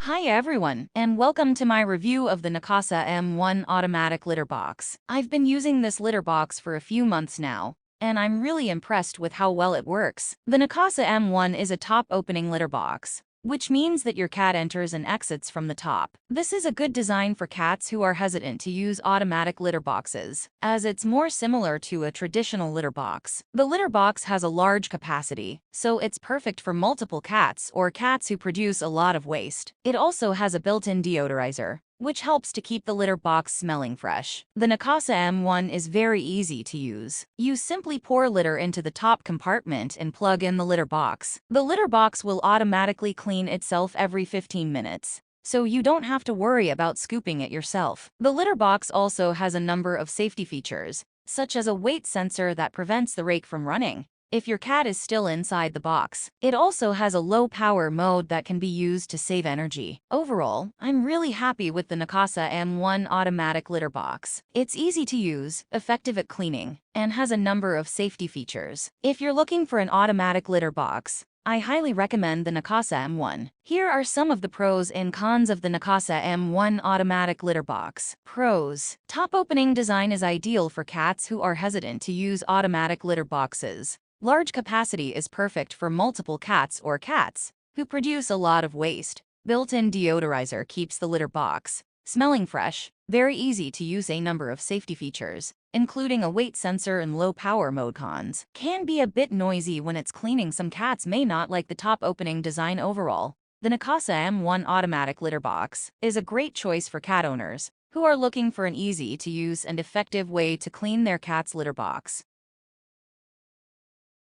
Hi everyone, and welcome to my review of the neakasa M1 automatic litter box. I've been using this litter box for a few months now, and I'm really impressed with how well it works. The neakasa M1 is a top-opening litter box, which means that your cat enters and exits from the top. This is a good design for cats who are hesitant to use automatic litter boxes, as it's more similar to a traditional litter box. The litter box has a large capacity, so it's perfect for multiple cats or cats who produce a lot of waste. It also has a built-in deodorizer, which helps to keep the litter box smelling fresh. The neakasa M1 is very easy to use. You simply pour litter into the top compartment and plug in the litter box. The litter box will automatically clean itself every 15 minutes, so you don't have to worry about scooping it yourself. The litter box also has a number of safety features, such as a weight sensor that prevents the rake from running if your cat is still inside the box. It also has a low-power mode that can be used to save energy. Overall, I'm really happy with the neakasa M1 automatic litter box. It's easy to use, effective at cleaning, and has a number of safety features. If you're looking for an automatic litter box, I highly recommend the neakasa M1. Here are some of the pros and cons of the neakasa M1 automatic litter box. Pros: top opening design is ideal for cats who are hesitant to use automatic litter boxes. Large capacity is perfect for multiple cats or cats who produce a lot of waste. Built-in deodorizer keeps the litter box smelling fresh. Very easy to use. A number of safety features, including a weight sensor and low power mode. Cons: can be a bit noisy when it's cleaning. Some cats may not like the top opening design. Overall, the neakasa M1 automatic litter box is a great choice for cat owners who are looking for an easy to use and effective way to clean their cat's litter box.